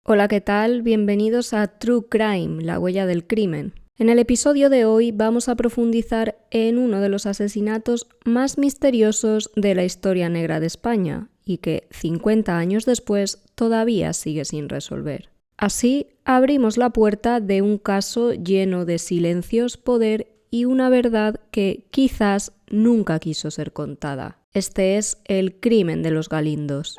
Hola, ¿qué tal? Bienvenidos a True Crime, la huella del crimen. En el episodio de hoy vamos a profundizar en uno de los asesinatos más misteriosos de la historia negra de España y que 50 años después todavía sigue sin resolver. Así, abrimos la puerta de un caso lleno de silencios, poder y una verdad que quizás nunca quiso ser contada. Este es el crimen de los Galindos.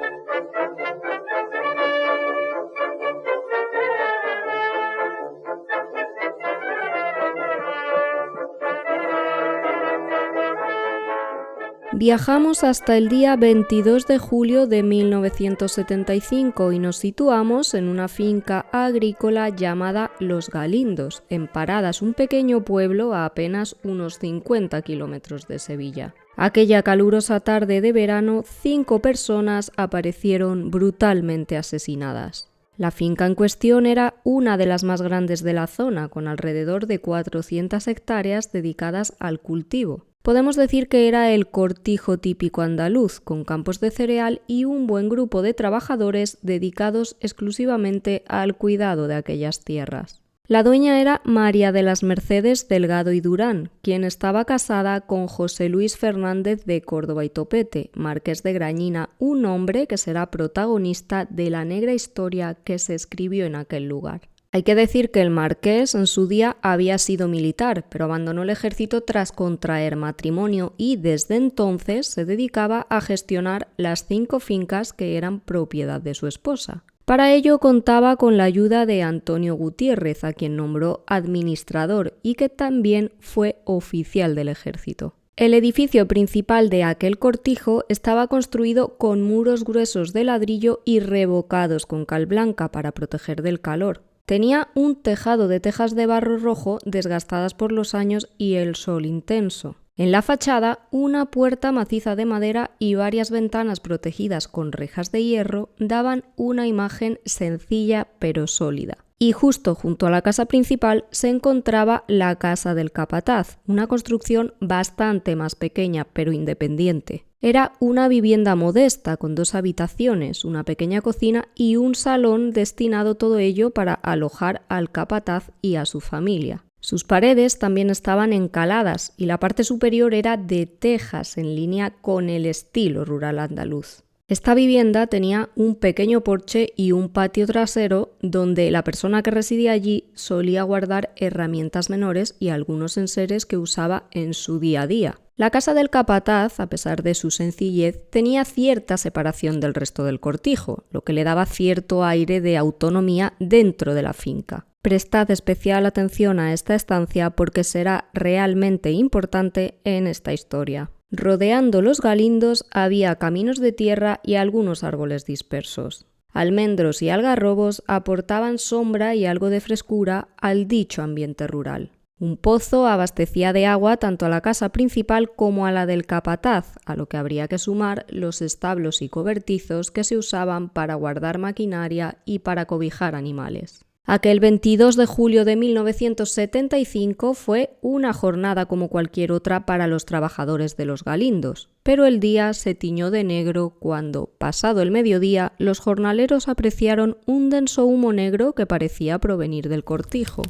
Viajamos hasta el día 22 de julio de 1975 y nos situamos en una finca agrícola llamada Los Galindos, en Paradas, un pequeño pueblo a apenas unos 50 kilómetros de Sevilla. Aquella calurosa tarde de verano, 5 personas aparecieron brutalmente asesinadas. La finca en cuestión era una de las más grandes de la zona, con alrededor de 400 hectáreas dedicadas al cultivo. Podemos decir que era el cortijo típico andaluz, con campos de cereal y un buen grupo de trabajadores dedicados exclusivamente al cuidado de aquellas tierras. La dueña era María de las Mercedes Delgado y Durán, quien estaba casada con José Luis Fernández de Córdoba y Topete, marqués de Grañina, un hombre que será protagonista de la negra historia que se escribió en aquel lugar. Hay que decir que el marqués en su día había sido militar, pero abandonó el ejército tras contraer matrimonio y desde entonces se dedicaba a gestionar las 5 fincas que eran propiedad de su esposa. Para ello contaba con la ayuda de Antonio Gutiérrez, a quien nombró administrador y que también fue oficial del ejército. El edificio principal de aquel cortijo estaba construido con muros gruesos de ladrillo y revocados con cal blanca para proteger del calor. Tenía un tejado de tejas de barro rojo desgastadas por los años y el sol intenso. En la fachada, una puerta maciza de madera y varias ventanas protegidas con rejas de hierro daban una imagen sencilla pero sólida. Y justo junto a la casa principal se encontraba la casa del capataz, una construcción bastante más pequeña pero independiente. Era una vivienda modesta con 2 habitaciones, una pequeña cocina y un salón destinado todo ello para alojar al capataz y a su familia. Sus paredes también estaban encaladas y la parte superior era de tejas en línea con el estilo rural andaluz. Esta vivienda tenía un pequeño porche y un patio trasero donde la persona que residía allí solía guardar herramientas menores y algunos enseres que usaba en su día a día. La casa del capataz, a pesar de su sencillez, tenía cierta separación del resto del cortijo, lo que le daba cierto aire de autonomía dentro de la finca. Prestad especial atención a esta estancia porque será realmente importante en esta historia. Rodeando los Galindos había caminos de tierra y algunos árboles dispersos. Almendros y algarrobos aportaban sombra y algo de frescura al dicho ambiente rural. Un pozo abastecía de agua tanto a la casa principal como a la del capataz, a lo que habría que sumar los establos y cobertizos que se usaban para guardar maquinaria y para cobijar animales. Aquel 22 de julio de 1975 fue una jornada como cualquier otra para los trabajadores de los Galindos, pero el día se tiñó de negro cuando, pasado el mediodía, los jornaleros apreciaron un denso humo negro que parecía provenir del cortijo.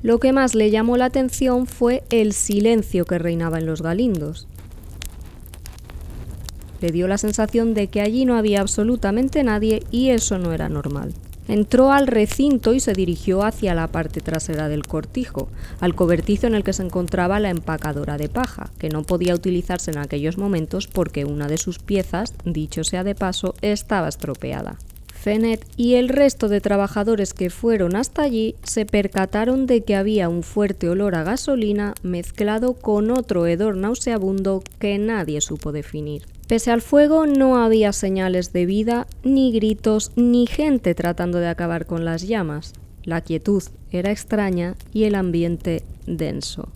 Lo que más le llamó la atención fue el silencio que reinaba en los Galindos. Le dio la sensación de que allí no había absolutamente nadie y eso no era normal. Entró al recinto y se dirigió hacia la parte trasera del cortijo, al cobertizo en el que se encontraba la empacadora de paja, que no podía utilizarse en aquellos momentos porque una de sus piezas, dicho sea de paso, estaba estropeada. Fenet y el resto de trabajadores que fueron hasta allí se percataron de que había un fuerte olor a gasolina mezclado con otro hedor nauseabundo que nadie supo definir. Pese al fuego no había señales de vida, ni gritos, ni gente tratando de acabar con las llamas. La quietud era extraña y el ambiente denso.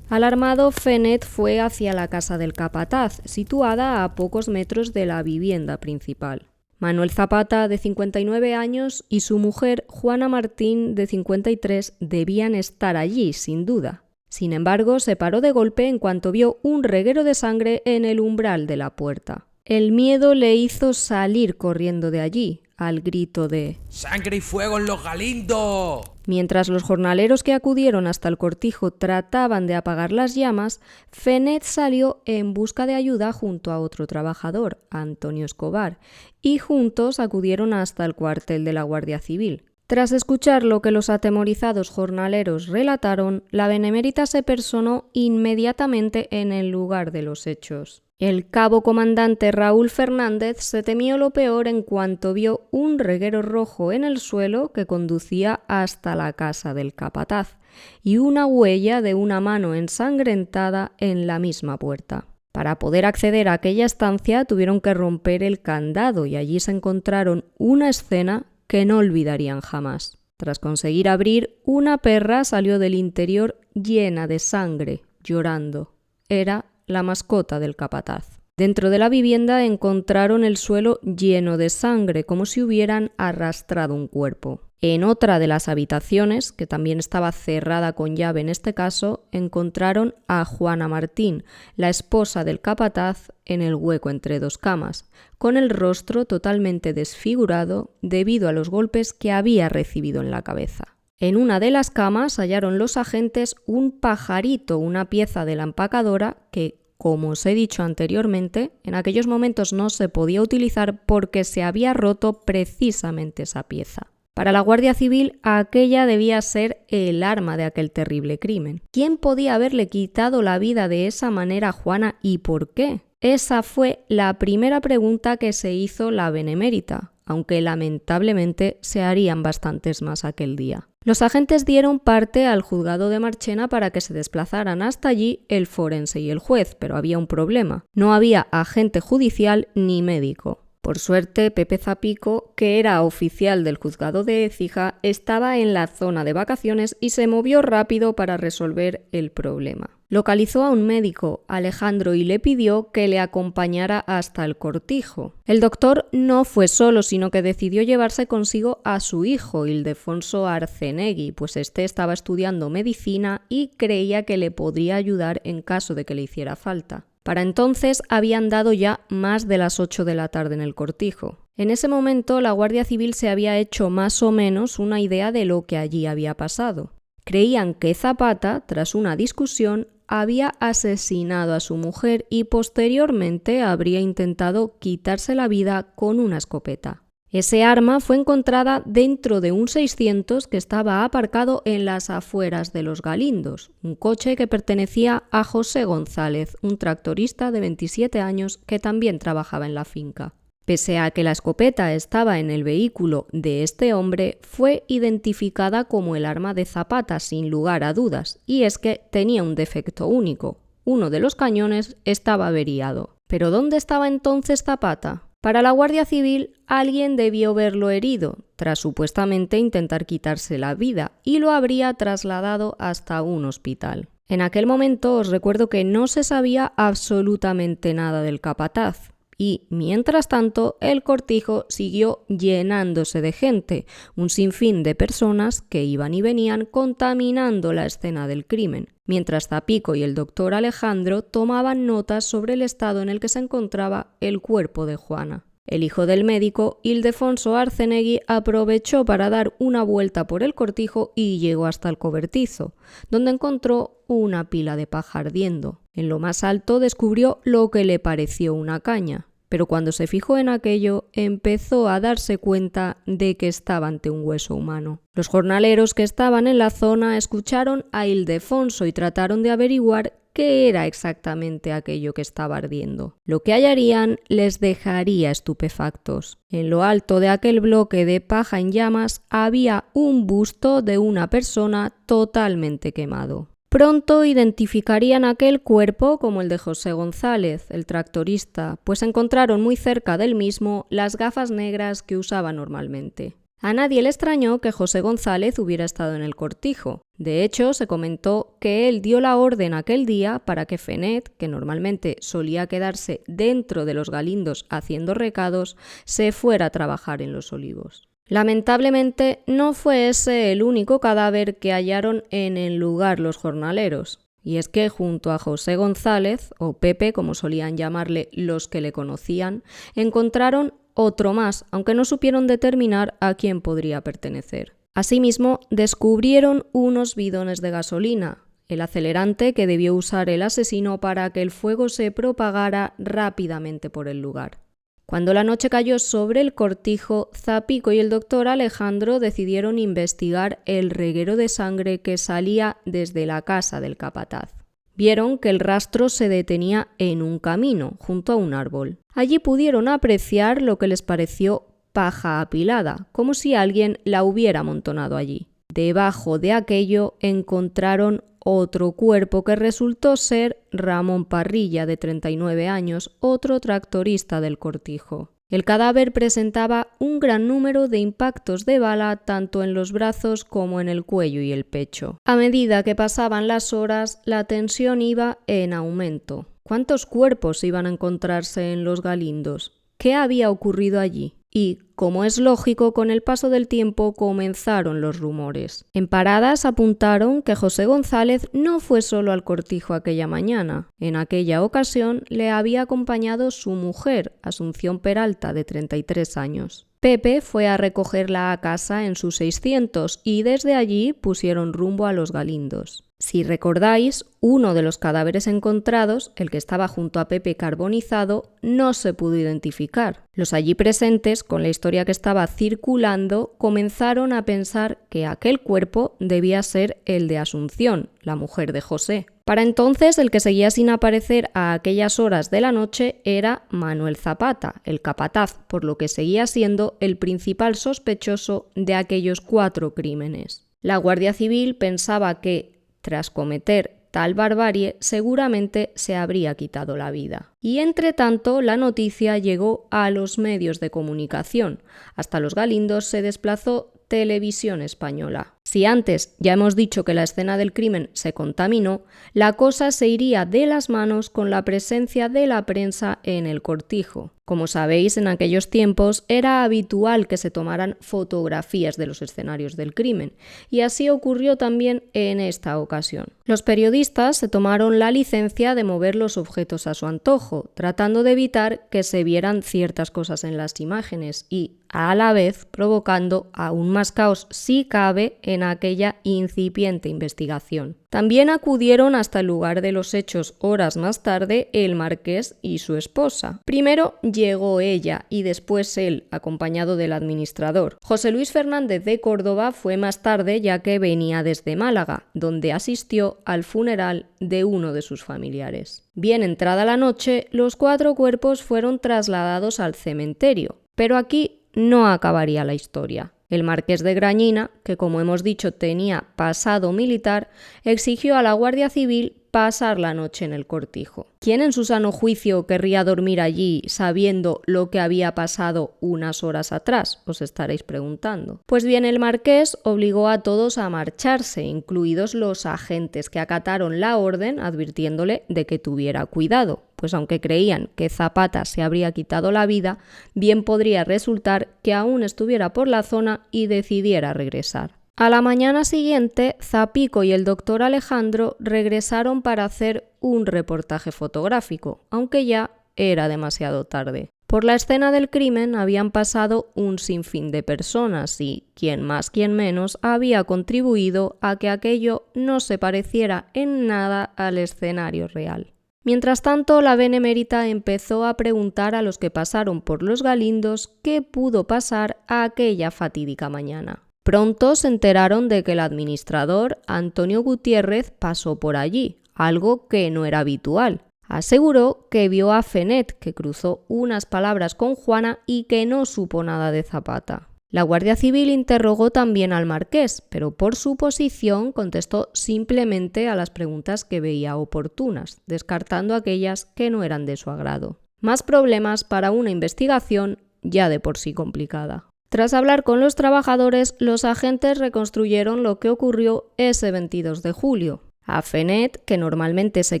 Alarmado, Fenet fue hacia la casa del capataz, situada a pocos metros de la vivienda principal. Manuel Zapata, de 59 años, y su mujer, Juana Martín, de 53, debían estar allí, sin duda. Sin embargo, se paró de golpe en cuanto vio un reguero de sangre en el umbral de la puerta. El miedo le hizo salir corriendo de allí, al grito de ¡Sangre y fuego en los Galindos! Mientras los jornaleros que acudieron hasta el cortijo trataban de apagar las llamas, Fenet salió en busca de ayuda junto a otro trabajador, Antonio Escobar, y juntos acudieron hasta el cuartel de la Guardia Civil. Tras escuchar lo que los atemorizados jornaleros relataron, la benemérita se personó inmediatamente en el lugar de los hechos. El cabo comandante Raúl Fernández se temió lo peor en cuanto vio un reguero rojo en el suelo que conducía hasta la casa del capataz y una huella de una mano ensangrentada en la misma puerta. Para poder acceder a aquella estancia tuvieron que romper el candado y allí se encontraron una escena que no olvidarían jamás. Tras conseguir abrir, una perra salió del interior llena de sangre, llorando. Era la mascota del capataz. Dentro de la vivienda encontraron el suelo lleno de sangre, como si hubieran arrastrado un cuerpo. En otra de las habitaciones, que también estaba cerrada con llave en este caso, encontraron a Juana Martín, la esposa del capataz, en el hueco entre dos camas, con el rostro totalmente desfigurado debido a los golpes que había recibido en la cabeza. En una de las camas hallaron los agentes un pajarito, una pieza de la empacadora que, como os he dicho anteriormente, en aquellos momentos no se podía utilizar porque se había roto precisamente esa pieza. Para la Guardia Civil, aquella debía ser el arma de aquel terrible crimen. ¿Quién podía haberle quitado la vida de esa manera a Juana y por qué? Esa fue la primera pregunta que se hizo la benemérita, aunque lamentablemente se harían bastantes más aquel día. Los agentes dieron parte al juzgado de Marchena para que se desplazaran hasta allí el forense y el juez, pero había un problema. No había agente judicial ni médico. Por suerte, Pepe Zapico, que era oficial del juzgado de Écija, estaba en la zona de vacaciones y se movió rápido para resolver el problema. Localizó a un médico, Alejandro, y le pidió que le acompañara hasta el cortijo. El doctor no fue solo, sino que decidió llevarse consigo a su hijo, Ildefonso Arzenegui, pues este estaba estudiando medicina y creía que le podría ayudar en caso de que le hiciera falta. Para entonces habían dado ya más de las 8 de la tarde en el cortijo. En ese momento la Guardia Civil se había hecho más o menos una idea de lo que allí había pasado. Creían que Zapata, tras una discusión, había asesinado a su mujer y posteriormente habría intentado quitarse la vida con una escopeta. Ese arma fue encontrada dentro de un 600 que estaba aparcado en las afueras de Los Galindos, un coche que pertenecía a José González, un tractorista de 27 años que también trabajaba en la finca. Pese a que la escopeta estaba en el vehículo de este hombre, fue identificada como el arma de Zapata sin lugar a dudas, y es que tenía un defecto único. Uno de los cañones estaba averiado. ¿Pero dónde estaba entonces Zapata? Para la Guardia Civil, alguien debió verlo herido, tras supuestamente intentar quitarse la vida, y lo habría trasladado hasta un hospital. En aquel momento os recuerdo que no se sabía absolutamente nada del capataz. Y, mientras tanto, el cortijo siguió llenándose de gente, un sinfín de personas que iban y venían contaminando la escena del crimen, mientras Zapico y el doctor Alejandro tomaban notas sobre el estado en el que se encontraba el cuerpo de Juana. El hijo del médico, Ildefonso Arzenegui, aprovechó para dar una vuelta por el cortijo y llegó hasta el cobertizo, donde encontró una pila de paja ardiendo. En lo más alto descubrió lo que le pareció una caña, pero cuando se fijó en aquello, empezó a darse cuenta de que estaba ante un hueso humano. Los jornaleros que estaban en la zona escucharon a Ildefonso y trataron de averiguar qué era exactamente aquello que estaba ardiendo. Lo que hallarían les dejaría estupefactos. En lo alto de aquel bloque de paja en llamas había un busto de una persona totalmente quemado. Pronto identificarían aquel cuerpo como el de José González, el tractorista, pues encontraron muy cerca del mismo las gafas negras que usaba normalmente. A nadie le extrañó que José González hubiera estado en el cortijo. De hecho, se comentó que él dio la orden aquel día para que Fenet, que normalmente solía quedarse dentro de Los Galindos haciendo recados, se fuera a trabajar en Los Olivos. Lamentablemente, no fue ese el único cadáver que hallaron en el lugar los jornaleros. y es que junto a José González, o Pepe, como solían llamarle los que le conocían, encontraron otro más, aunque no supieron determinar a quién podría pertenecer. Asimismo, descubrieron unos bidones de gasolina, el acelerante que debió usar el asesino para que el fuego se propagara rápidamente por el lugar. Cuando la noche cayó sobre el cortijo, Zapico y el doctor Alejandro decidieron investigar el reguero de sangre que salía desde la casa del capataz. Vieron que el rastro se detenía en un camino, junto a un árbol. Allí pudieron apreciar lo que les pareció paja apilada, como si alguien la hubiera amontonado allí. Debajo de aquello encontraron otro cuerpo que resultó ser Ramón Parrilla, de 39 años, otro tractorista del cortijo. El cadáver presentaba un gran número de impactos de bala tanto en los brazos como en el cuello y el pecho. A medida que pasaban las horas, la tensión iba en aumento. ¿Cuántos cuerpos iban a encontrarse en Los Galindos? ¿Qué había ocurrido allí? Y, como es lógico, con el paso del tiempo comenzaron los rumores. En Paradas apuntaron que José González no fue solo al cortijo aquella mañana. En aquella ocasión le había acompañado su mujer, Asunción Peralta, de 33 años. Pepe fue a recogerla a casa en su 600 y desde allí pusieron rumbo a Los Galindos. Si recordáis, uno de los cadáveres encontrados, el que estaba junto a Pepe carbonizado, no se pudo identificar. Los allí presentes, con la historia que estaba circulando, comenzaron a pensar que aquel cuerpo debía ser el de Asunción, la mujer de José. Para entonces, el que seguía sin aparecer a aquellas horas de la noche era Manuel Zapata, el capataz, por lo que seguía siendo el principal sospechoso de aquellos 4 crímenes. La Guardia Civil pensaba que, tras cometer tal barbarie, seguramente se habría quitado la vida. Y entre tanto, la noticia llegó a los medios de comunicación. Hasta Los Galindos se desplazó Televisión Española. Si antes ya hemos dicho que la escena del crimen se contaminó, la cosa se iría de las manos con la presencia de la prensa en el cortijo. Como sabéis, en aquellos tiempos era habitual que se tomaran fotografías de los escenarios del crimen, y así ocurrió también en esta ocasión. Los periodistas se tomaron la licencia de mover los objetos a su antojo, tratando de evitar que se vieran ciertas cosas en las imágenes y, a la vez, provocando aún más caos, si cabe, en aquella incipiente investigación. También acudieron hasta el lugar de los hechos horas más tarde el marqués y su esposa. Primero llegó ella y después él, acompañado del administrador. José Luis Fernández de Córdoba fue más tarde, ya que venía desde Málaga, donde asistió al funeral de uno de sus familiares. Bien entrada la noche, los 4 cuerpos fueron trasladados al cementerio, pero aquí no acabaría la historia. El marqués de Grañina, que como hemos dicho tenía pasado militar, exigió a la Guardia Civil pasar la noche en el cortijo. ¿Quién en su sano juicio querría dormir allí sabiendo lo que había pasado unas horas atrás? Os estaréis preguntando. Pues bien, el marqués obligó a todos a marcharse, incluidos los agentes que acataron la orden advirtiéndole de que tuviera cuidado, pues aunque creían que Zapata se habría quitado la vida, bien podría resultar que aún estuviera por la zona y decidiera regresar. A la mañana siguiente, Zapico y el doctor Alejandro regresaron para hacer un reportaje fotográfico, aunque ya era demasiado tarde. Por la escena del crimen habían pasado un sinfín de personas y, quien más quien menos, había contribuido a que aquello no se pareciera en nada al escenario real. Mientras tanto, la Benemérita empezó a preguntar a los que pasaron por Los Galindos qué pudo pasar aquella fatídica mañana. Pronto se enteraron de que el administrador, Antonio Gutiérrez, pasó por allí, algo que no era habitual. Aseguró que vio a Fenet, que cruzó unas palabras con Juana y que no supo nada de Zapata. La Guardia Civil interrogó también al marqués, pero por su posición contestó simplemente a las preguntas que veía oportunas, descartando aquellas que no eran de su agrado. Más problemas para una investigación ya de por sí complicada. Tras hablar con los trabajadores, los agentes reconstruyeron lo que ocurrió ese 22 de julio. A Fenet, que normalmente se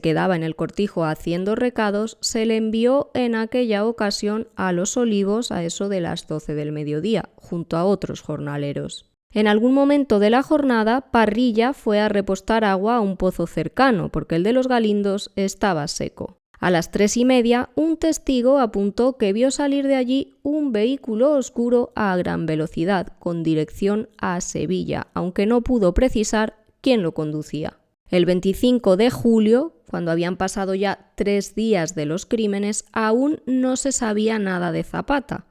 quedaba en el cortijo haciendo recados, se le envió en aquella ocasión a Los Olivos a eso de las 12 del mediodía, junto a otros jornaleros. En algún momento de la jornada, Parrilla fue a repostar agua a un pozo cercano, porque el de los Galindos estaba seco. A las 3:30, un testigo apuntó que vio salir de allí un vehículo oscuro a gran velocidad, con dirección a Sevilla, aunque no pudo precisar quién lo conducía. El 25 de julio, cuando habían pasado ya 3 días de los crímenes, aún no se sabía nada de Zapata,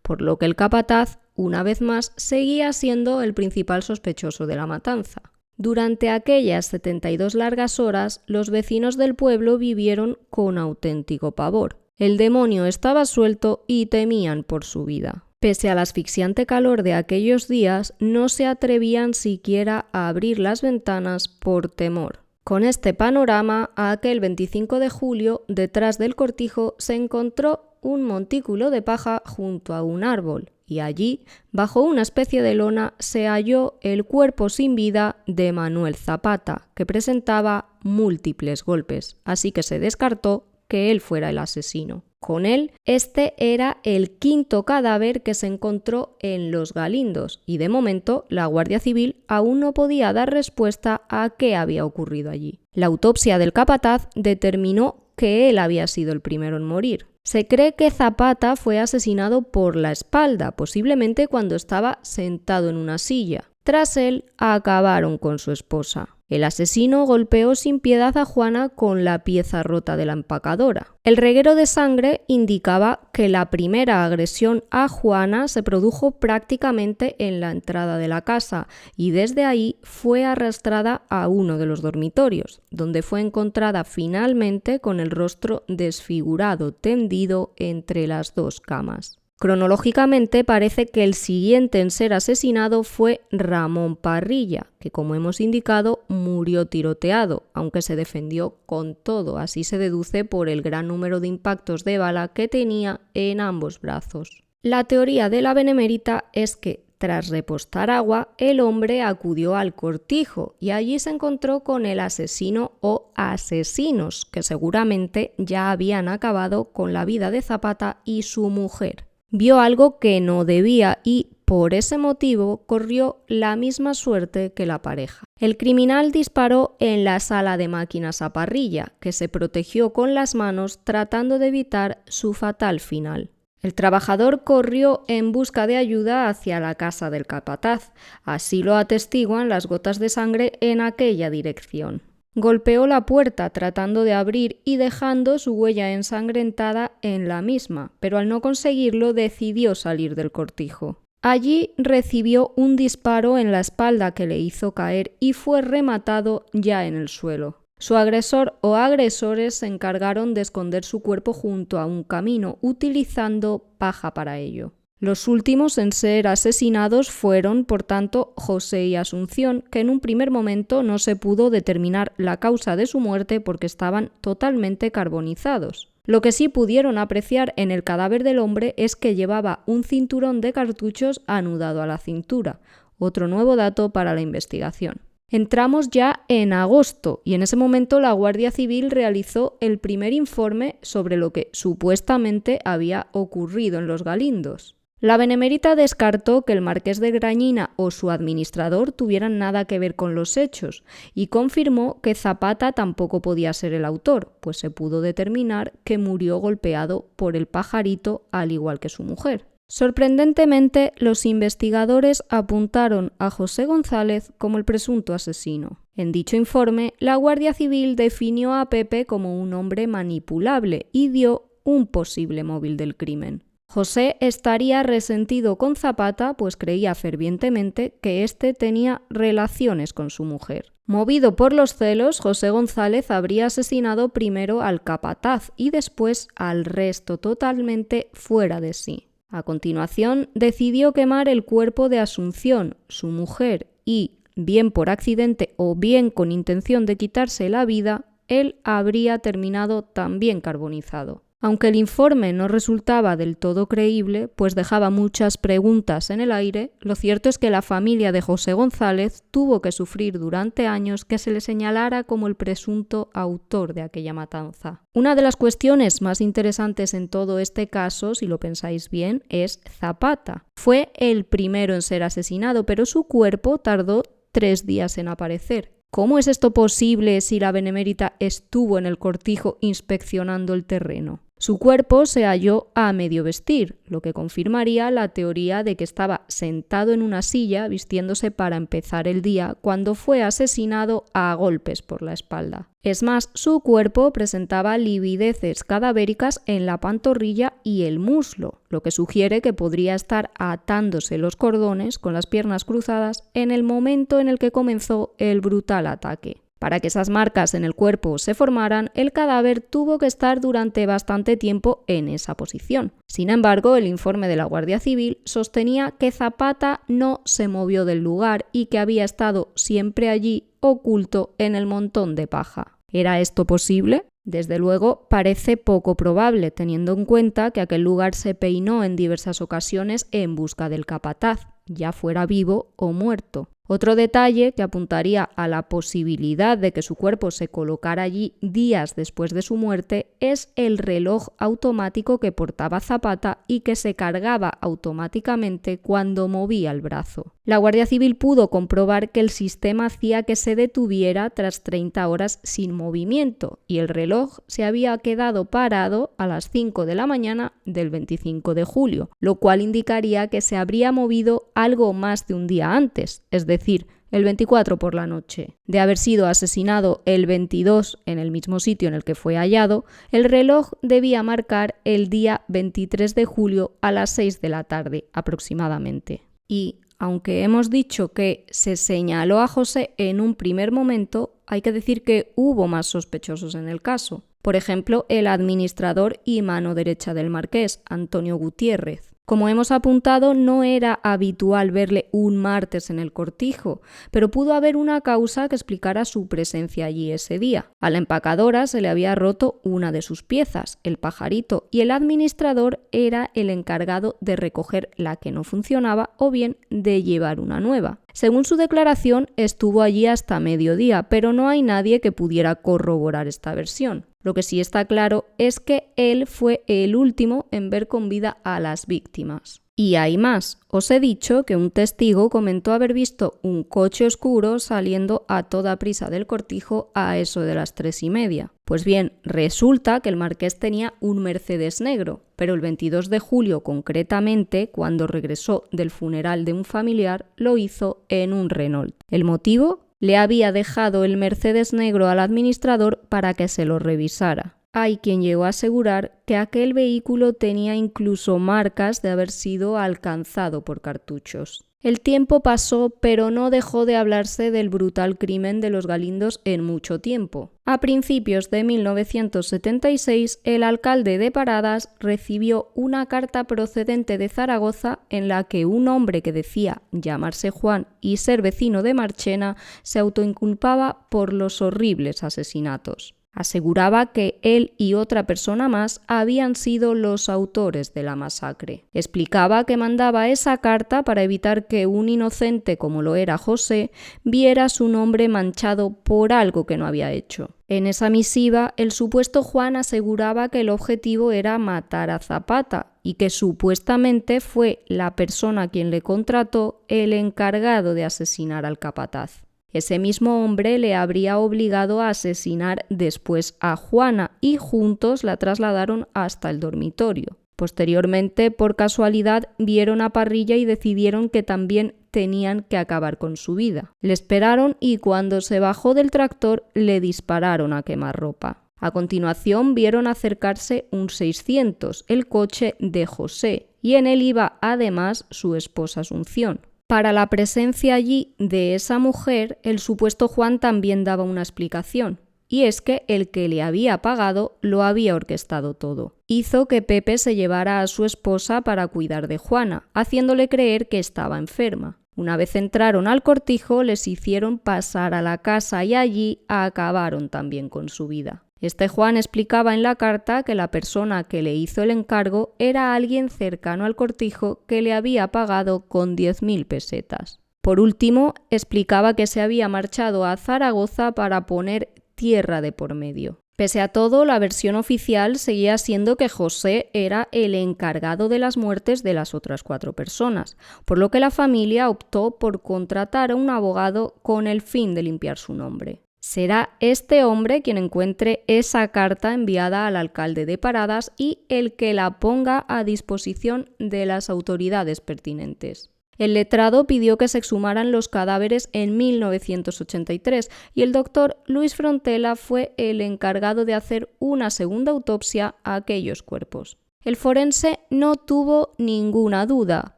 por lo que el capataz, una vez más, seguía siendo el principal sospechoso de la matanza. Durante aquellas 72 largas horas, los vecinos del pueblo vivieron con auténtico pavor. El demonio estaba suelto y temían por su vida. Pese al asfixiante calor de aquellos días, no se atrevían siquiera a abrir las ventanas por temor. Con este panorama, aquel 25 de julio, detrás del cortijo, se encontró un montículo de paja junto a un árbol, y allí, bajo una especie de lona, se halló el cuerpo sin vida de Manuel Zapata, que presentaba múltiples golpes, así que se descartó que él fuera el asesino. Con él, este era el quinto cadáver que se encontró en Los Galindos, y de momento la Guardia Civil aún no podía dar respuesta a qué había ocurrido allí. La autopsia del capataz determinó que él había sido el primero en morir. Se cree que Zapata fue asesinado por la espalda, posiblemente cuando estaba sentado en una silla. Tras él, acabaron con su esposa. El asesino golpeó sin piedad a Juana con la pieza rota de la empacadora. El reguero de sangre indicaba que la primera agresión a Juana se produjo prácticamente en la entrada de la casa y desde ahí fue arrastrada a uno de los dormitorios, donde fue encontrada finalmente con el rostro desfigurado, tendido entre las dos camas. Cronológicamente parece que el siguiente en ser asesinado fue Ramón Parrilla, que como hemos indicado murió tiroteado, aunque se defendió con todo, así se deduce por el gran número de impactos de bala que tenía en ambos brazos. La teoría de la Benemérita es que, tras repostar agua, el hombre acudió al cortijo y allí se encontró con el asesino o asesinos, que seguramente ya habían acabado con la vida de Zapata y su mujer. Vio algo que no debía y, por ese motivo, corrió la misma suerte que la pareja. El criminal disparó en la sala de máquinas a Parrilla, que se protegió con las manos tratando de evitar su fatal final. El trabajador corrió en busca de ayuda hacia la casa del capataz, así lo atestiguan las gotas de sangre en aquella dirección. Golpeó la puerta tratando de abrir y dejando su huella ensangrentada en la misma, pero al no conseguirlo decidió salir del cortijo. Allí recibió un disparo en la espalda que le hizo caer y fue rematado ya en el suelo. Su agresor o agresores se encargaron de esconder su cuerpo junto a un camino, utilizando paja para ello. Los últimos en ser asesinados fueron, por tanto, José y Asunción, que en un primer momento no se pudo determinar la causa de su muerte porque estaban totalmente carbonizados. Lo que sí pudieron apreciar en el cadáver del hombre es que llevaba un cinturón de cartuchos anudado a la cintura, otro nuevo dato para la investigación. Entramos ya en agosto y en ese momento la Guardia Civil realizó el primer informe sobre lo que supuestamente había ocurrido en Los Galindos. La Benemérita descartó que el marqués de Grañina o su administrador tuvieran nada que ver con los hechos y confirmó que Zapata tampoco podía ser el autor, pues se pudo determinar que murió golpeado por el pajarito al igual que su mujer. Sorprendentemente, los investigadores apuntaron a José González como el presunto asesino. En dicho informe, la Guardia Civil definió a Pepe como un hombre manipulable y dio un posible móvil del crimen. José estaría resentido con Zapata, pues creía fervientemente que éste tenía relaciones con su mujer. Movido por los celos, José González habría asesinado primero al capataz y después al resto, totalmente fuera de sí. A continuación, decidió quemar el cuerpo de Asunción, su mujer, y, bien por accidente o bien con intención de quitarse la vida, él habría terminado también carbonizado. Aunque el informe no resultaba del todo creíble, pues dejaba muchas preguntas en el aire, lo cierto es que la familia de José González tuvo que sufrir durante años que se le señalara como el presunto autor de aquella matanza. Una de las cuestiones más interesantes en todo este caso, si lo pensáis bien, es Zapata. Fue el primero en ser asesinado, pero su cuerpo tardó 3 días en aparecer. ¿Cómo es esto posible si la benemérita estuvo en el cortijo inspeccionando el terreno? Su cuerpo se halló a medio vestir, lo que confirmaría la teoría de que estaba sentado en una silla vistiéndose para empezar el día cuando fue asesinado a golpes por la espalda. Es más, su cuerpo presentaba livideces cadavéricas en la pantorrilla y el muslo, lo que sugiere que podría estar atándose los cordones con las piernas cruzadas en el momento en el que comenzó el brutal ataque. Para que esas marcas en el cuerpo se formaran, el cadáver tuvo que estar durante bastante tiempo en esa posición. Sin embargo, el informe de la Guardia Civil sostenía que Zapata no se movió del lugar y que había estado siempre allí, oculto en el montón de paja. ¿Era esto posible? Desde luego, parece poco probable, teniendo en cuenta que aquel lugar se peinó en diversas ocasiones en busca del capataz, ya fuera vivo o muerto. Otro detalle que apuntaría a la posibilidad de que su cuerpo se colocara allí días después de su muerte es el reloj automático que portaba Zapata y que se cargaba automáticamente cuando movía el brazo. La Guardia Civil pudo comprobar que el sistema hacía que se detuviera tras 30 horas sin movimiento y el reloj se había quedado parado a las 5 de la mañana del 25 de julio, lo cual indicaría que se habría movido algo más de un día antes, es decir, el 24 por la noche. De haber sido asesinado el 22 en el mismo sitio en el que fue hallado, el reloj debía marcar el día 23 de julio a las 6 de la tarde aproximadamente. Y aunque hemos dicho que se señaló a José en un primer momento, hay que decir que hubo más sospechosos en el caso. Por ejemplo, el administrador y mano derecha del marqués, Antonio Gutiérrez. Como hemos apuntado, no era habitual verle un martes en el cortijo, pero pudo haber una causa que explicara su presencia allí ese día. A la empacadora se le había roto una de sus piezas, el pajarito, y el administrador era el encargado de recoger la que no funcionaba o bien de llevar una nueva. Según su declaración, estuvo allí hasta mediodía, pero no hay nadie que pudiera corroborar esta versión. Lo que sí está claro es que él fue el último en ver con vida a las víctimas. Y hay más. Os he dicho que un testigo comentó haber visto un coche oscuro saliendo a toda prisa del cortijo a eso de las 3:30. Pues bien, resulta que el marqués tenía un Mercedes negro, pero el 22 de julio concretamente, cuando regresó del funeral de un familiar, lo hizo en un Renault. ¿El motivo? Le había dejado el Mercedes negro al administrador para que se lo revisara. Hay quien llegó a asegurar que aquel vehículo tenía incluso marcas de haber sido alcanzado por cartuchos. El tiempo pasó, pero no dejó de hablarse del brutal crimen de los Galindos en mucho tiempo. A principios de 1976, el alcalde de Paradas recibió una carta procedente de Zaragoza en la que un hombre que decía llamarse Juan y ser vecino de Marchena se autoinculpaba por los horribles asesinatos. Aseguraba que él y otra persona más habían sido los autores de la masacre. Explicaba que mandaba esa carta para evitar que un inocente como lo era José viera su nombre manchado por algo que no había hecho. En esa misiva, el supuesto Juan aseguraba que el objetivo era matar a Zapata y que supuestamente fue la persona quien le contrató el encargado de asesinar al capataz. Ese mismo hombre le habría obligado a asesinar después a Juana y juntos la trasladaron hasta el dormitorio. Posteriormente, por casualidad, vieron a Parrilla y decidieron que también tenían que acabar con su vida. Le esperaron y cuando se bajó del tractor le dispararon a quemarropa. A continuación vieron acercarse un 600, el coche de José, y en él iba además su esposa Asunción. Para la presencia allí de esa mujer, el supuesto Juan también daba una explicación, y es que el que le había pagado lo había orquestado todo. Hizo que Pepe se llevara a su esposa para cuidar de Juana, haciéndole creer que estaba enferma. Una vez entraron al cortijo, les hicieron pasar a la casa y allí acabaron también con su vida. Este Juan explicaba en la carta que la persona que le hizo el encargo era alguien cercano al cortijo que le había pagado con 10.000 pesetas. Por último, explicaba que se había marchado a Zaragoza para poner tierra de por medio. Pese a todo, la versión oficial seguía siendo que José era el encargado de las muertes de las otras 4 personas, por lo que la familia optó por contratar a un abogado con el fin de limpiar su nombre. Será este hombre quien encuentre esa carta enviada al alcalde de Paradas y el que la ponga a disposición de las autoridades pertinentes. El letrado pidió que se exhumaran los cadáveres en 1983 y el doctor Luis Frontela fue el encargado de hacer una segunda autopsia a aquellos cuerpos. El forense no tuvo ninguna duda.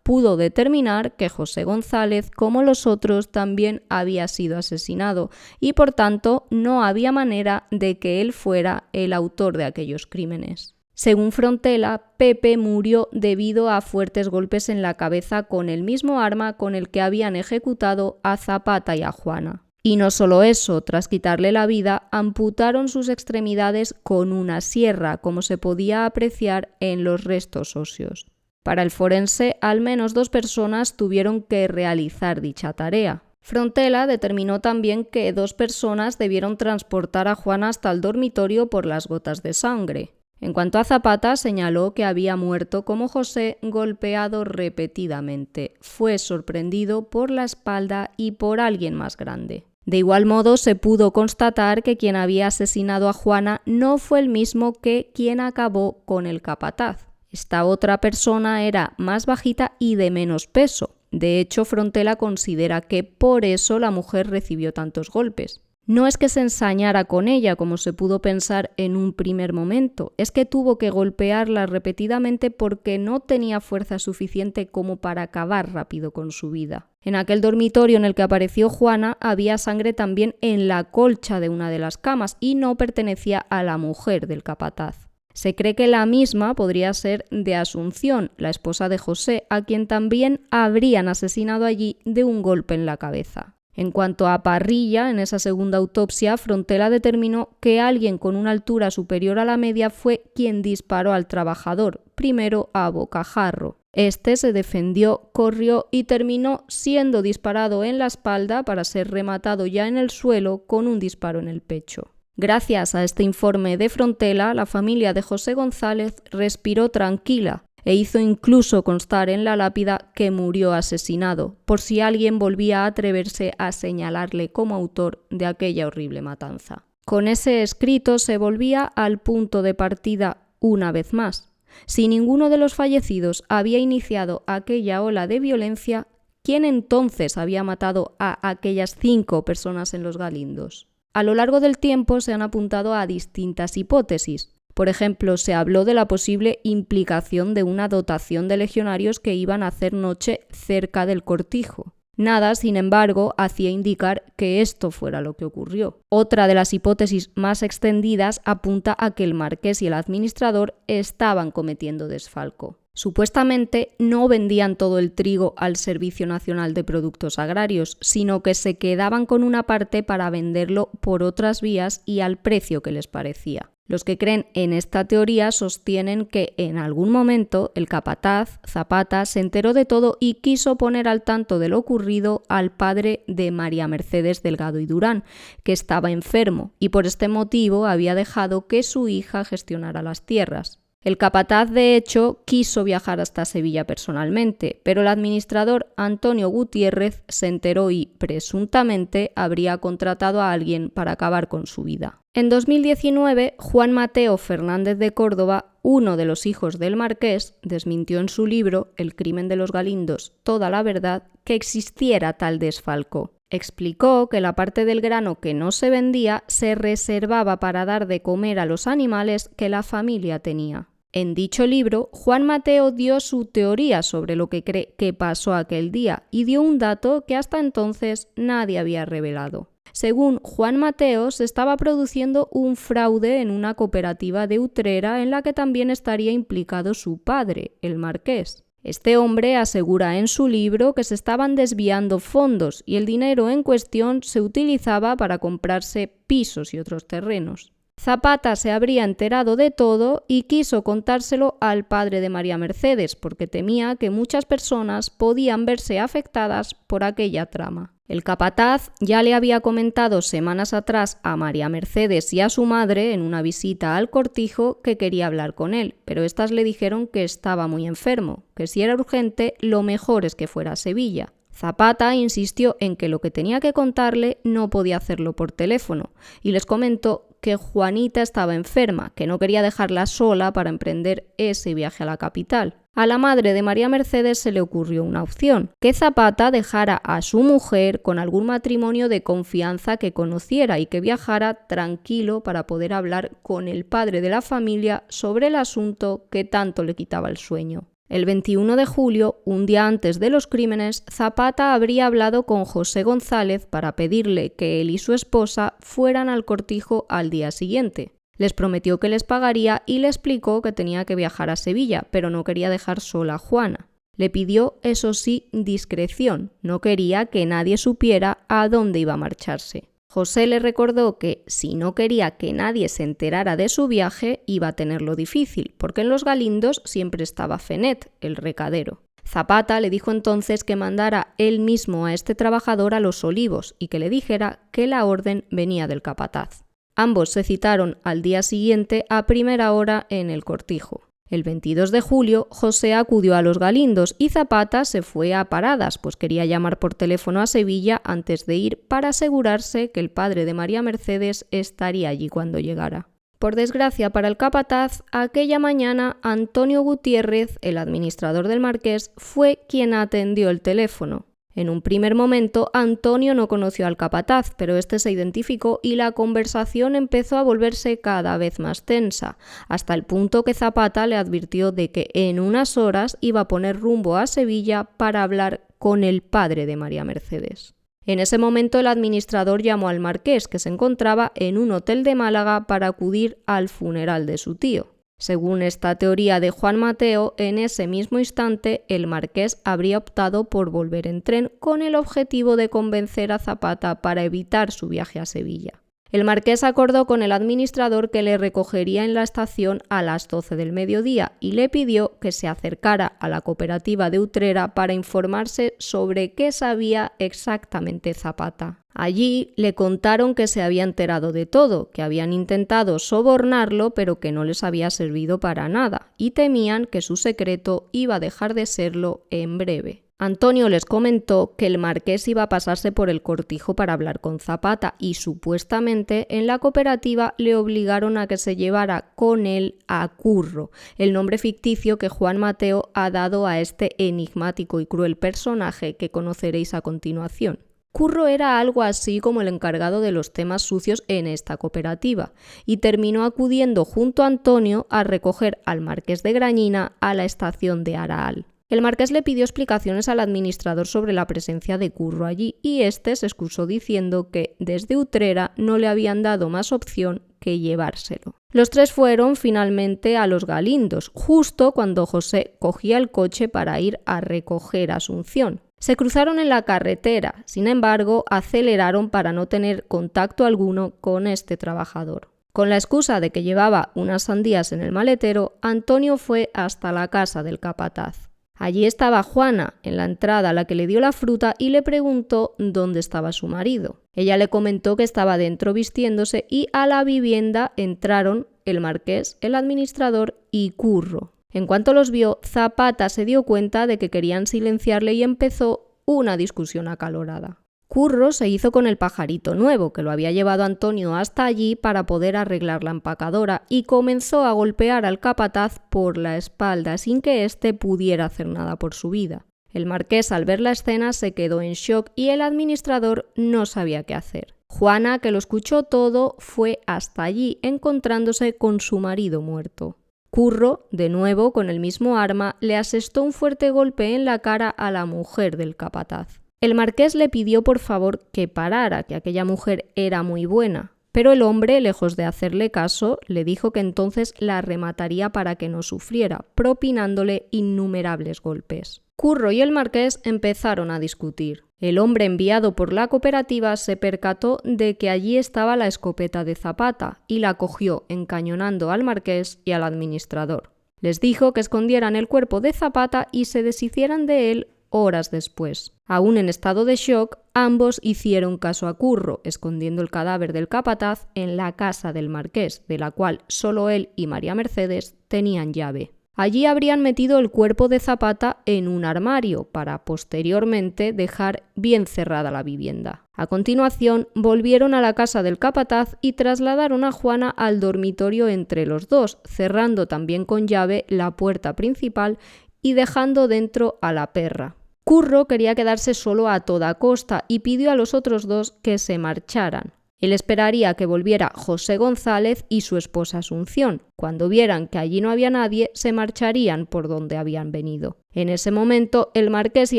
Pudo determinar que José González, como los otros, también había sido asesinado y, por tanto, no había manera de que él fuera el autor de aquellos crímenes. Según Frontela, Pepe murió debido a fuertes golpes en la cabeza con el mismo arma con el que habían ejecutado a Zapata y a Juana. Y no solo eso, tras quitarle la vida, amputaron sus extremidades con una sierra, como se podía apreciar en los restos óseos. Para el forense, al menos 2 personas tuvieron que realizar dicha tarea. Frontela determinó también que 2 personas debieron transportar a Juana hasta el dormitorio por las gotas de sangre. En cuanto a Zapata, señaló que había muerto como José, golpeado repetidamente. Fue sorprendido por la espalda y por alguien más grande. De igual modo, se pudo constatar que quien había asesinado a Juana no fue el mismo que quien acabó con el capataz. Esta otra persona era más bajita y de menos peso. De hecho, Frontela considera que por eso la mujer recibió tantos golpes. No es que se ensañara con ella, como se pudo pensar en un primer momento, es que tuvo que golpearla repetidamente porque no tenía fuerza suficiente como para acabar rápido con su vida. En aquel dormitorio en el que apareció Juana había sangre también en la colcha de una de las camas y no pertenecía a la mujer del capataz. Se cree que la misma podría ser de Asunción, la esposa de José, a quien también habrían asesinado allí de un golpe en la cabeza. En cuanto a Parrilla, en esa segunda autopsia, Frontela determinó que alguien con una altura superior a la media fue quien disparó al trabajador, primero a bocajarro. Este se defendió, corrió y terminó siendo disparado en la espalda para ser rematado ya en el suelo con un disparo en el pecho. Gracias a este informe de Frontela, la familia de José González respiró tranquila e hizo incluso constar en la lápida que murió asesinado, por si alguien volvía a atreverse a señalarle como autor de aquella horrible matanza. Con ese escrito se volvía al punto de partida una vez más. Si ninguno de los fallecidos había iniciado aquella ola de violencia, ¿quién entonces había matado a aquellas 5 personas en Los Galindos? A lo largo del tiempo se han apuntado a distintas hipótesis. Por ejemplo, se habló de la posible implicación de una dotación de legionarios que iban a hacer noche cerca del cortijo. Nada, sin embargo, hacía indicar que esto fuera lo que ocurrió. Otra de las hipótesis más extendidas apunta a que el marqués y el administrador estaban cometiendo desfalco. Supuestamente no vendían todo el trigo al Servicio Nacional de Productos Agrarios, sino que se quedaban con una parte para venderlo por otras vías y al precio que les parecía. Los que creen en esta teoría sostienen que en algún momento el capataz, Zapata, se enteró de todo y quiso poner al tanto de lo ocurrido al padre de María Mercedes Delgado y Durán, que estaba enfermo y por este motivo había dejado que su hija gestionara las tierras. El capataz, de hecho, quiso viajar hasta Sevilla personalmente, pero el administrador Antonio Gutiérrez se enteró y, presuntamente, habría contratado a alguien para acabar con su vida. En 2019, Juan Mateo Fernández de Córdoba, uno de los hijos del marqués, desmintió en su libro El crimen de los Galindos, toda la verdad, que existiera tal desfalco. Explicó que la parte del grano que no se vendía se reservaba para dar de comer a los animales que la familia tenía. En dicho libro, Juan Mateo dio su teoría sobre lo que cree que pasó aquel día y dio un dato que hasta entonces nadie había revelado. Según Juan Mateo, se estaba produciendo un fraude en una cooperativa de Utrera en la que también estaría implicado su padre, el marqués. Este hombre asegura en su libro que se estaban desviando fondos y el dinero en cuestión se utilizaba para comprarse pisos y otros terrenos. Zapata se habría enterado de todo y quiso contárselo al padre de María Mercedes, porque temía que muchas personas podían verse afectadas por aquella trama. El capataz ya le había comentado semanas atrás a María Mercedes y a su madre en una visita al cortijo que quería hablar con él, pero éstas le dijeron que estaba muy enfermo, que si era urgente lo mejor es que fuera a Sevilla. Zapata insistió en que lo que tenía que contarle no podía hacerlo por teléfono y les comentó que Juanita estaba enferma, que no quería dejarla sola para emprender ese viaje a la capital. A la madre de María Mercedes se le ocurrió una opción, que Zapata dejara a su mujer con algún matrimonio de confianza que conociera y que viajara tranquilo para poder hablar con el padre de la familia sobre el asunto que tanto le quitaba el sueño. El 21 de julio, un día antes de los crímenes, Zapata habría hablado con José González para pedirle que él y su esposa fueran al cortijo al día siguiente. Les prometió que les pagaría y le explicó que tenía que viajar a Sevilla, pero no quería dejar sola a Juana. Le pidió, eso sí, discreción, no quería que nadie supiera a dónde iba a marcharse. José le recordó que, si no quería que nadie se enterara de su viaje, iba a tenerlo difícil, porque en Los Galindos siempre estaba Fenet, el recadero. Zapata le dijo entonces que mandara él mismo a este trabajador a Los Olivos y que le dijera que la orden venía del capataz. Ambos se citaron al día siguiente a primera hora en el cortijo. El 22 de julio, José acudió a Los Galindos y Zapata se fue a Paradas, pues quería llamar por teléfono a Sevilla antes de ir para asegurarse que el padre de María Mercedes estaría allí cuando llegara. Por desgracia para el capataz, aquella mañana Antonio Gutiérrez, el administrador del Marqués, fue quien atendió el teléfono. En un primer momento, Antonio no conoció al capataz, pero este se identificó y la conversación empezó a volverse cada vez más tensa, hasta el punto que Zapata le advirtió de que en unas horas iba a poner rumbo a Sevilla para hablar con el padre de María Mercedes. En ese momento el administrador llamó al marqués, que se encontraba en un hotel de Málaga para acudir al funeral de su tío. Según esta teoría de Juan Mateo, en ese mismo instante el marqués habría optado por volver en tren con el objetivo de convencer a Zapata para evitar su viaje a Sevilla. El marqués acordó con el administrador que le recogería en la estación a las 12 del mediodía y le pidió que se acercara a la cooperativa de Utrera para informarse sobre qué sabía exactamente Zapata. Allí le contaron que se había enterado de todo, que habían intentado sobornarlo pero que no les había servido para nada y temían que su secreto iba a dejar de serlo en breve. Antonio les comentó que el marqués iba a pasarse por el cortijo para hablar con Zapata y supuestamente en la cooperativa le obligaron a que se llevara con él a Curro, el nombre ficticio que Juan Mateo ha dado a este enigmático y cruel personaje que conoceréis a continuación. Curro era algo así como el encargado de los temas sucios en esta cooperativa y terminó acudiendo junto a Antonio a recoger al marqués de Grañina a la estación de Araal. El marqués le pidió explicaciones al administrador sobre la presencia de Curro allí y este se excusó diciendo que desde Utrera no le habían dado más opción que llevárselo. Los tres fueron finalmente a Los Galindos, justo cuando José cogía el coche para ir a recoger a Asunción. Se cruzaron en la carretera, sin embargo, aceleraron para no tener contacto alguno con este trabajador. Con la excusa de que llevaba unas sandías en el maletero, Antonio fue hasta la casa del capataz. Allí estaba Juana, en la entrada a la que le dio la fruta y le preguntó dónde estaba su marido. Ella le comentó que estaba dentro vistiéndose y a la vivienda entraron el marqués, el administrador y Curro. En cuanto los vio, Zapata se dio cuenta de que querían silenciarle y empezó una discusión acalorada. Curro se hizo con el pajarito nuevo, que lo había llevado Antonio hasta allí para poder arreglar la empacadora, y comenzó a golpear al capataz por la espalda sin que éste pudiera hacer nada por su vida. El marqués, al ver la escena, se quedó en shock y el administrador no sabía qué hacer. Juana, que lo escuchó todo, fue hasta allí encontrándose con su marido muerto. Curro, de nuevo con el mismo arma, le asestó un fuerte golpe en la cara a la mujer del capataz. El marqués le pidió por favor que parara, que aquella mujer era muy buena, pero el hombre, lejos de hacerle caso, le dijo que entonces la remataría para que no sufriera, propinándole innumerables golpes. Curro y el marqués empezaron a discutir. El hombre enviado por la cooperativa se percató de que allí estaba la escopeta de Zapata y la cogió, encañonando al marqués y al administrador. Les dijo que escondieran el cuerpo de Zapata y se deshicieran de él horas después. Aún en estado de shock, ambos hicieron caso a Curro, escondiendo el cadáver del capataz en la casa del marqués, de la cual solo él y María Mercedes tenían llave. Allí habrían metido el cuerpo de Zapata en un armario para posteriormente dejar bien cerrada la vivienda. A continuación, volvieron a la casa del capataz y trasladaron a Juana al dormitorio entre los dos, cerrando también con llave la puerta principal y dejando dentro a la perra. Curro quería quedarse solo a toda costa y pidió a los otros dos que se marcharan. Él esperaría que volviera José González y su esposa Asunción. Cuando vieran que allí no había nadie, se marcharían por donde habían venido. En ese momento, el marqués y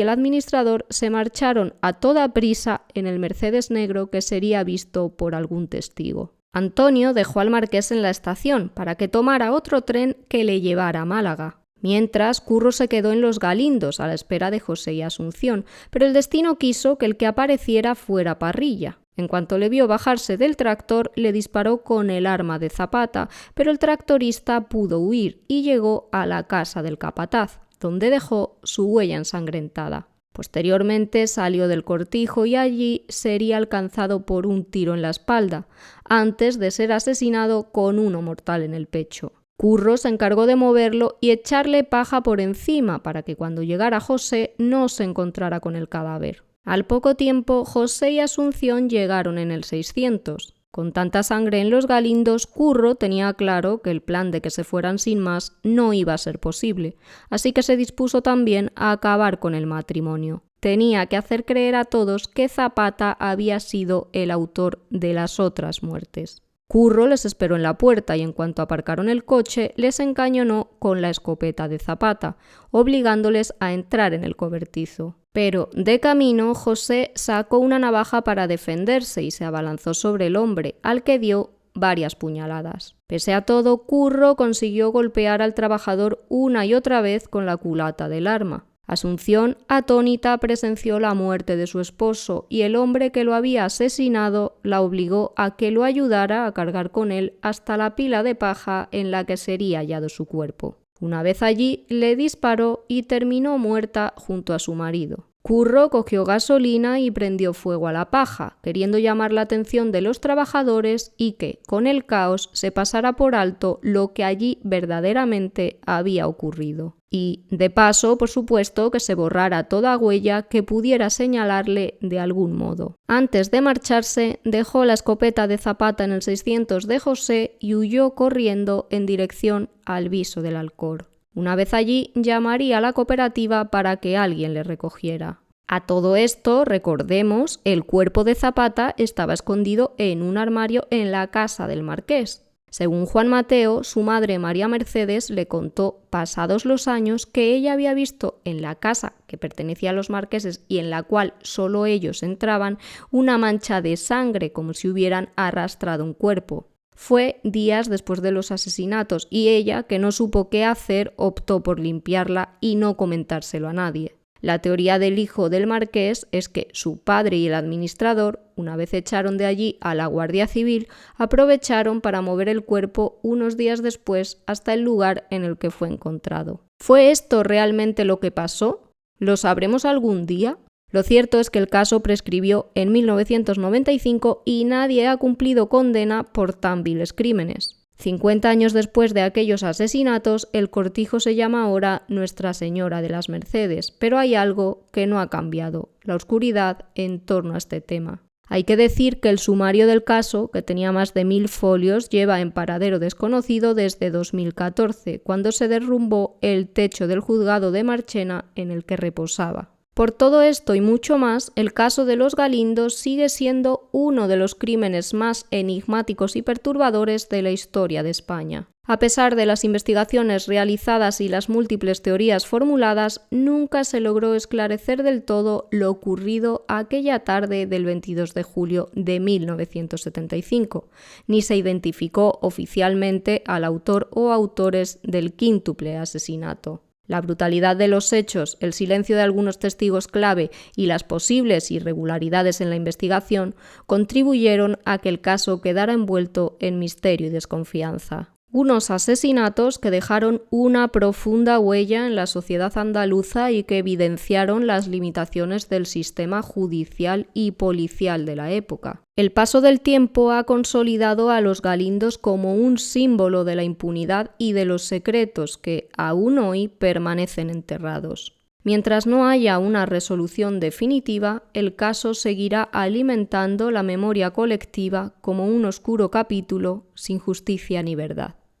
el administrador se marcharon a toda prisa en el Mercedes negro que sería visto por algún testigo. Antonio dejó al marqués en la estación para que tomara otro tren que le llevara a Málaga. Mientras, Curro se quedó en Los Galindos a la espera de José y Asunción, pero el destino quiso que el que apareciera fuera Parrilla. En cuanto le vio bajarse del tractor, le disparó con el arma de Zapata, pero el tractorista pudo huir y llegó a la casa del capataz, donde dejó su huella ensangrentada. Posteriormente salió del cortijo y allí sería alcanzado por un tiro en la espalda, antes de ser asesinado con uno mortal en el pecho. Curro se encargó de moverlo y echarle paja por encima para que cuando llegara José no se encontrara con el cadáver. Al poco tiempo, José y Asunción llegaron en el 600. Con tanta sangre en Los Galindos, Curro tenía claro que el plan de que se fueran sin más no iba a ser posible, así que se dispuso también a acabar con el matrimonio. Tenía que hacer creer a todos que Zapata había sido el autor de las otras muertes. Curro les esperó en la puerta y en cuanto aparcaron el coche, les encañonó con la escopeta de Zapata, obligándoles a entrar en el cobertizo. Pero, de camino, José sacó una navaja para defenderse y se abalanzó sobre el hombre, al que dio varias puñaladas. Pese a todo, Curro consiguió golpear al trabajador una y otra vez con la culata del arma. Asunción, atónita, presenció la muerte de su esposo y el hombre que lo había asesinado la obligó a que lo ayudara a cargar con él hasta la pila de paja en la que sería hallado su cuerpo. Una vez allí, le disparó y terminó muerta junto a su marido. Curro cogió gasolina y prendió fuego a la paja, queriendo llamar la atención de los trabajadores y que, con el caos, se pasara por alto lo que allí verdaderamente había ocurrido. Y, de paso, por supuesto, que se borrara toda huella que pudiera señalarle de algún modo. Antes de marcharse, dejó la escopeta de Zapata en el 600 de José y huyó corriendo en dirección al Viso del Alcor. Una vez allí, llamaría a la cooperativa para que alguien le recogiera. A todo esto, recordemos, el cuerpo de Zapata estaba escondido en un armario en la casa del marqués. Según Juan Mateo, su madre María Mercedes le contó, pasados los años, que ella había visto en la casa que pertenecía a los marqueses y en la cual solo ellos entraban, una mancha de sangre como si hubieran arrastrado un cuerpo. Fue días después de los asesinatos y ella, que no supo qué hacer, optó por limpiarla y no comentárselo a nadie. La teoría del hijo del marqués es que su padre y el administrador, una vez echaron de allí a la Guardia Civil, aprovecharon para mover el cuerpo unos días después hasta el lugar en el que fue encontrado. ¿Fue esto realmente lo que pasó? ¿Lo sabremos algún día? Lo cierto es que el caso prescribió en 1995 y nadie ha cumplido condena por tan viles crímenes. 50 años después de aquellos asesinatos, el cortijo se llama ahora Nuestra Señora de las Mercedes, pero hay algo que no ha cambiado, la oscuridad en torno a este tema. Hay que decir que el sumario del caso, que tenía más de 1000 folios, lleva en paradero desconocido desde 2014, cuando se derrumbó el techo del juzgado de Marchena en el que reposaba. Por todo esto y mucho más, el caso de Los Galindos sigue siendo uno de los crímenes más enigmáticos y perturbadores de la historia de España. A pesar de las investigaciones realizadas y las múltiples teorías formuladas, nunca se logró esclarecer del todo lo ocurrido aquella tarde del 22 de julio de 1975, ni se identificó oficialmente al autor o autores del quíntuple asesinato. La brutalidad de los hechos, el silencio de algunos testigos clave y las posibles irregularidades en la investigación contribuyeron a que el caso quedara envuelto en misterio y desconfianza. Unos asesinatos que dejaron una profunda huella en la sociedad andaluza y que evidenciaron las limitaciones del sistema judicial y policial de la época. El paso del tiempo ha consolidado a los Galindos como un símbolo de la impunidad y de los secretos que aún hoy permanecen enterrados. Mientras no haya una resolución definitiva, el caso seguirá alimentando la memoria colectiva como un oscuro capítulo sin justicia ni verdad.